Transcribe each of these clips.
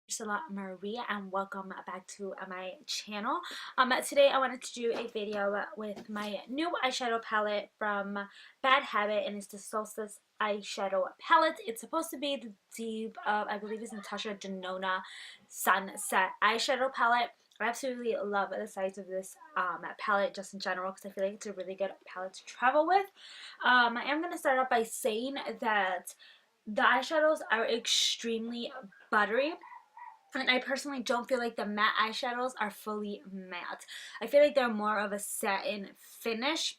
itsPriscillaMarie and welcome back to my channel. Today I wanted to do a video with my new eyeshadow palette from Bad Habit, and it's the Solstice eyeshadow palette. It's supposed to be the deep, I believe it's Natasha Denona Sunset eyeshadow palette. I absolutely love the size of this palette just in general because I feel like it's a really good palette to travel with. I am going to start off by saying that the eyeshadows are extremely buttery. And I personally don't feel like the matte eyeshadows are fully matte. I feel like they're more of a satin finish.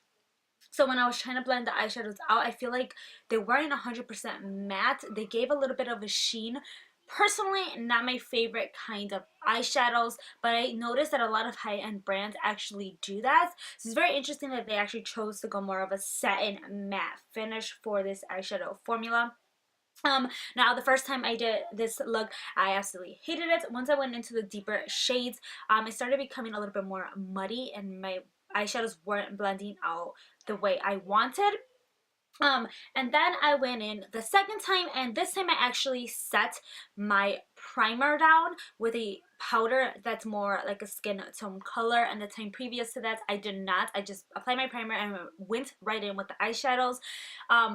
So when I was trying to blend the eyeshadows out, I feel like they weren't 100% matte. They gave a little bit of a sheen. Personally, not my favorite kind of eyeshadows, but I noticed that a lot of high-end brands actually do that. So it's very interesting that they actually chose to go more of a satin matte finish for this eyeshadow formula. Now the first time I did this look, I absolutely hated it. Once I went into the deeper shades, it started becoming a little bit more muddy and my eyeshadows weren't blending out the way I wanted. And then I went in the second time, and this time I actually set my primer down with a powder that's more like a skin tone color, and the time previous to that I did not. I just applied my primer and went right in with the eyeshadows.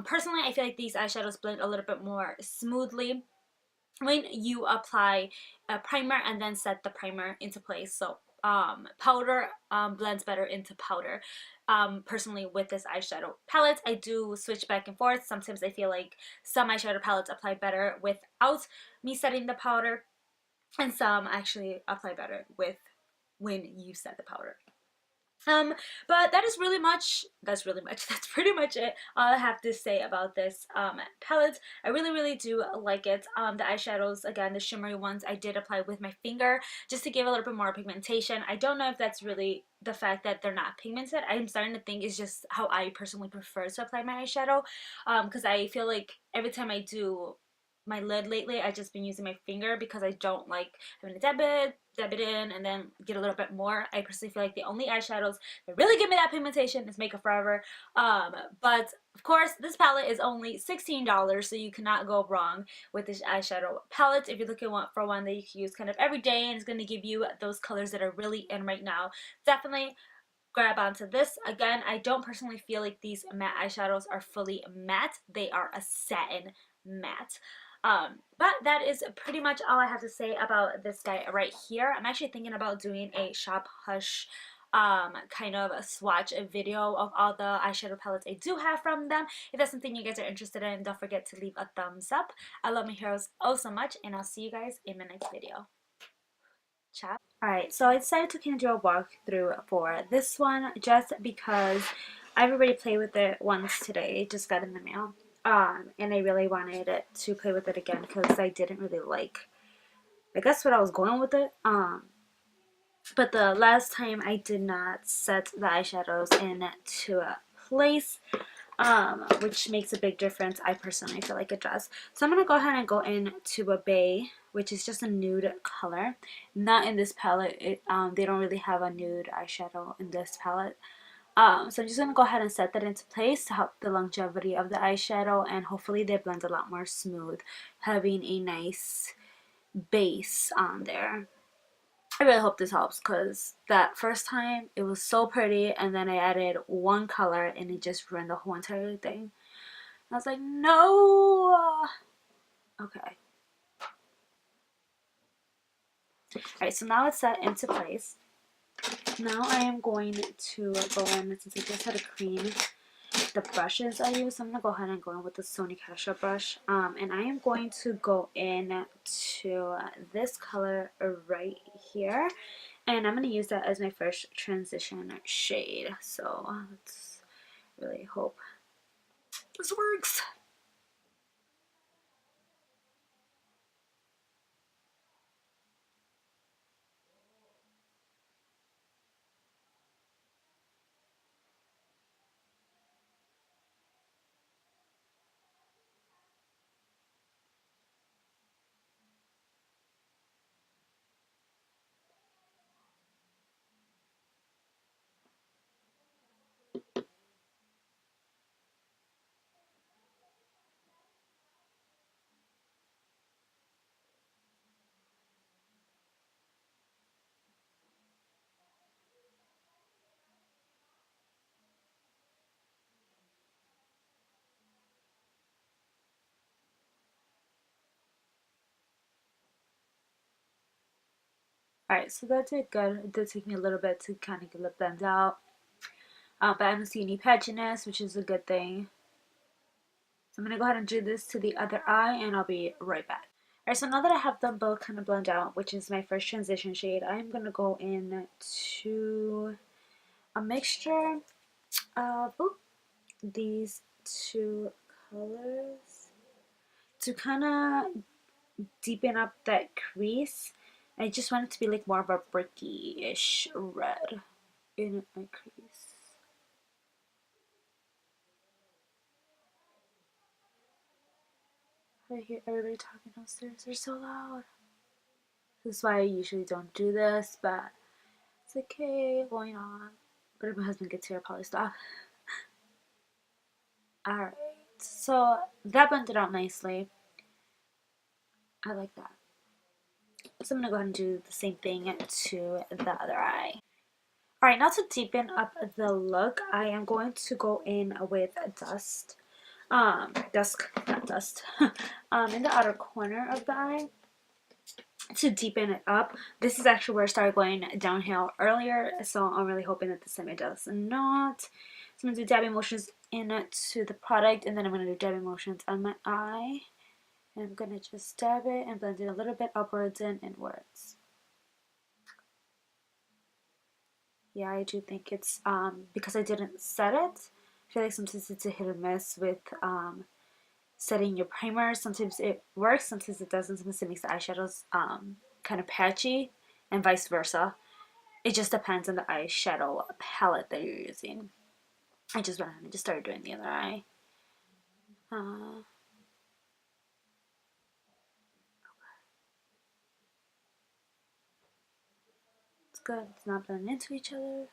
Personally, I feel like these eyeshadows blend a little bit more smoothly when you apply a primer and then set the primer into place. So powder blends better into powder. Personally, with this eyeshadow palette, I do switch back and forth. Sometimes I feel like some eyeshadow palettes apply better without me setting the powder, and some actually apply better with when you set the powder. But that's pretty much it. All I have to say about this palette. I really do like it. The eyeshadows, again, the shimmery ones, I did apply with my finger just to give a little bit more pigmentation. I don't know if that's really the fact that they're not pigmented. I'm starting to think it's just how I personally prefer to apply my eyeshadow, because I feel like every time I do my lid lately, I've just been using my finger because I don't like having to dab it in and then get a little bit more. I personally feel like the only eyeshadows that really give me that pigmentation is Makeup Forever. But of course, this palette is only $16, so you cannot go wrong with this eyeshadow palette. If you're looking for one that you can use kind of every day and it's going to give you those colors that are really in right now, definitely grab onto this. Again, I don't personally feel like these matte eyeshadows are fully matte. They are a satin matte. But that is pretty much all I have to say about this guy right here. I'm actually thinking about doing a Shop Hush kind of a swatch video of all the eyeshadow palettes I do have from them. If that's something you guys are interested in, don't forget to leave a thumbs up. I love my heroes oh so much, and I'll see you guys in my next video. Ciao. Alright, so I decided to kind of do a walkthrough for this one just because I've already played with it once today. It just got in the mail. And I really wanted it to play with it again because I didn't really like, I guess, what I was going with it. But the last time I did not set the eyeshadows into a place, which makes a big difference. I personally feel like it does. So I'm going to go ahead and go into a Bay, which is just a nude color. Not in this palette. They don't really have a nude eyeshadow in this palette. So I'm just going to go ahead and set that into place to help the longevity of the eyeshadow, and hopefully they blend a lot more smooth, having a nice base on there. I really hope this helps because that first time it was so pretty, and then I added one color and it just ruined the whole entire thing. I was like, no! Okay. Alright, so now it's set into place. Now I am going to go in, since I just had to clean the brushes I use, I'm going to go ahead and go in with the Sony Casha brush. And I am going to go in to this color right here. And I'm going to use that as my first transition shade. So let's really hope this works. Alright, so that did good. It did take me a little bit to kind of get the blend out. But I don't see any patchiness, which is a good thing. So I'm going to go ahead and do this to the other eye, and I'll be right back. Alright, so now that I have them both kind of blend out, which is my first transition shade, I'm going to go in to a mixture of these two colors to kind of deepen up that crease. I just want it to be like more of a bricky-ish red in my crease. I hear everybody talking downstairs. They're so loud. This is why I usually don't do this, but it's okay. Why not? But if my husband gets here, I'll probably stop. Alright, so that blended out nicely. I like that. So I'm going to go ahead and do the same thing to the other eye. Alright, now to deepen up the look, I am going to go in with dust. Not dust. In the outer corner of the eye to deepen it up. This is actually where I started going downhill earlier, so I'm really hoping that this time it does not. So I'm going to do dabbing motions into the product, and then I'm going to do dabbing motions on my eye. And I'm going to just dab it and blend it a little bit upwards and inwards. Yeah, I do think it's, because I didn't set it, I feel like sometimes it's a hit or miss with setting your primer. Sometimes it works, sometimes it doesn't. Sometimes it makes the eyeshadows kind of patchy, and vice versa. It just depends on the eyeshadow palette that you're using. I just went ahead and just started doing the other eye. It's good. It's not blending into each other.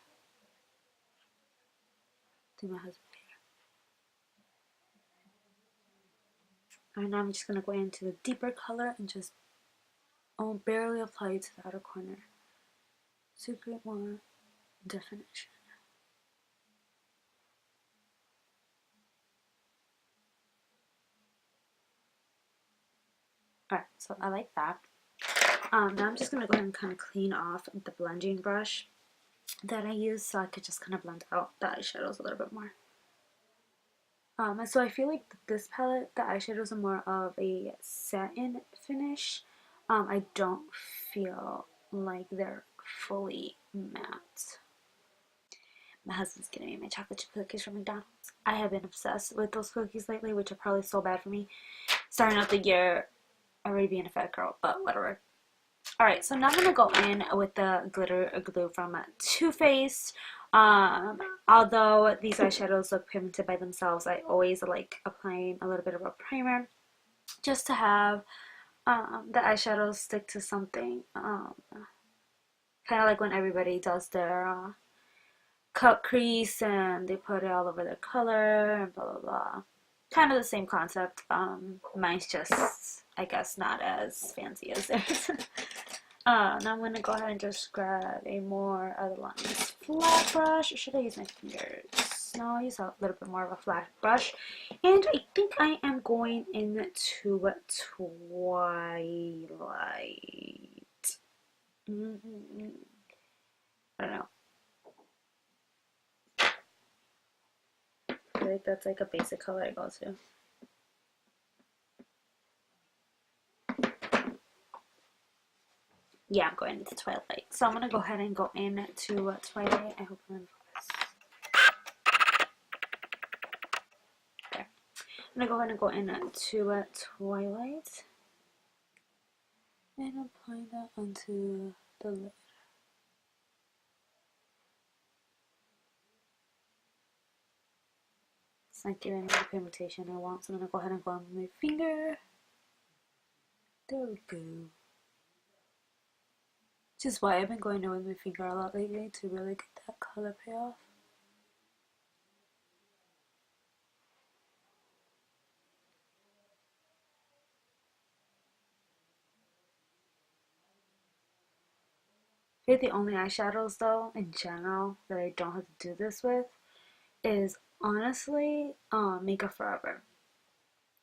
Do my husband here. Alright, now I'm just going to go into the deeper color and just barely apply it to the outer corner to create more definition. Alright, so I like that. Now I'm just going to go ahead and kind of clean off the blending brush that I use so I could just kind of blend out the eyeshadows a little bit more. So I feel like this palette, the eyeshadows are more of a satin finish. I don't feel like they're fully matte. My husband's getting me my chocolate chip cookies from McDonald's. I have been obsessed with those cookies lately, which are probably so bad for me. Starting out the year already being a fat girl, but whatever. Alright, so now I'm going to go in with the glitter glue from Too Faced. Although these eyeshadows look pigmented by themselves, I always like applying a little bit of a primer just to have the eyeshadows stick to something. Kind of like when everybody does their cut crease and they put it all over their color and blah blah blah. Kind of the same concept. Mine's just, I guess, not as fancy as theirs. Now I'm going to go ahead and just grab a more of the lines flat brush. Or should I use my fingers? No, I'll use a little bit more of a flat brush. And I think I am going into Twilight. I don't know. I feel like that's like a basic color I go to. Yeah, I'm going into Twilight. So I'm going to go ahead and go into Twilight. I hope I'm in focus. There. I'm going to go ahead and go into Twilight. And apply that onto the lid. It's not giving me the pigmentation I want, so I'm going to go ahead and go on with my finger. There we go. Which is why I've been going in with my finger a lot lately to really get that color payoff. I think the only eyeshadows though, in general, that I don't have to do this with is honestly Makeup Forever.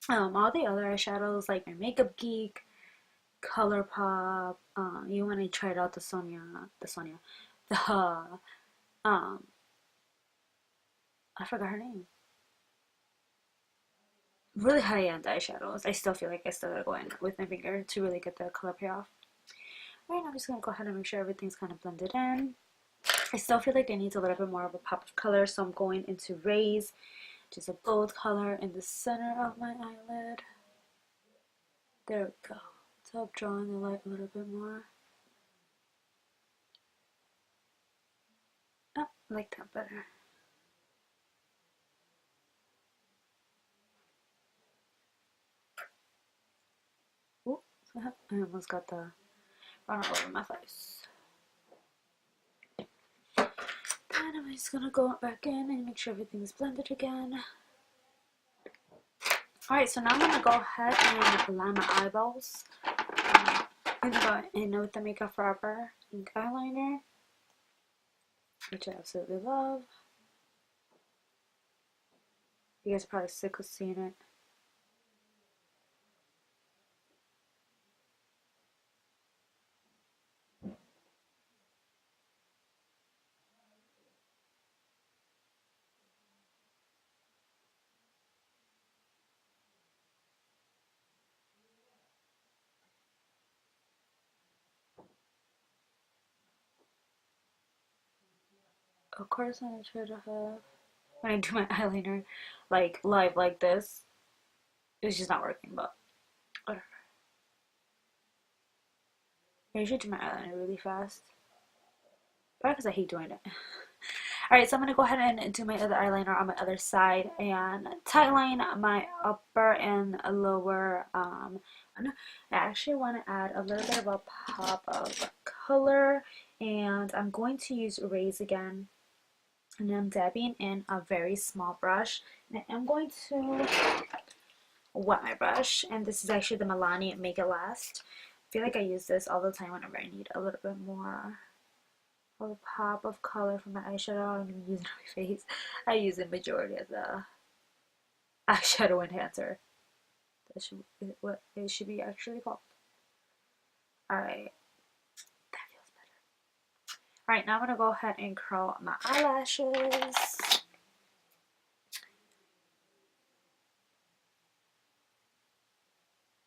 All the other eyeshadows like my Makeup Geek, ColourPop. You want to try it out, the I forgot her name. Really high-end eyeshadows. I still feel like I still gotta go in with my finger to really get the color payoff. Alright, I'm just gonna go ahead and make sure everything's kind of blended in. I still feel like it needs a little bit more of a pop of color, so I'm going into Raise, which is a gold color in the center of my eyelid. There we go. So I'm drawing the light a little bit more. Oh, I like that better. Ooh, I almost got the run all over my face. And I'm just gonna go back in and make sure everything's blended again. Alright, so now I'm gonna go ahead and line my eyeballs. I'm gonna go in with the Makeup Forever ink eyeliner, which I absolutely love. You guys are probably sick of seeing it. Of course, I'm gonna try to have, when I do my eyeliner like live like this, it's just not working, but whatever. I usually do my eyeliner really fast, probably because I hate doing it. Alright, so I'm gonna go ahead and do my other eyeliner on my other side and tightline my upper and lower. I actually want to add a little bit of a pop of color, and I'm going to use Raise again. And I'm dabbing in a very small brush, and I'm going to wet my brush, and this is actually the Milani Make It Last. I feel like I use this all the time whenever I need a little bit more of a pop of color for my eyeshadow. I'm going to use it on my face. I use the majority as a eyeshadow enhancer. That's what it should be actually called. Alright. Alright, now I'm going to go ahead and curl my eyelashes.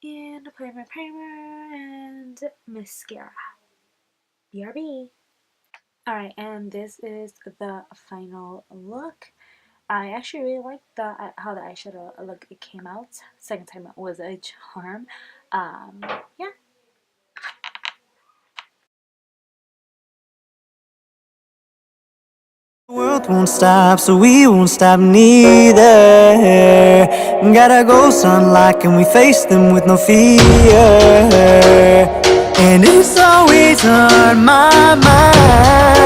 And apply my primer and mascara. BRB. Alright, and this is the final look. I actually really like how the eyeshadow look it came out. Second time it was a charm. Yeah. The world won't stop, so we won't stop neither. Gotta go sunlight, and we face them with no fear. And it's always on my mind.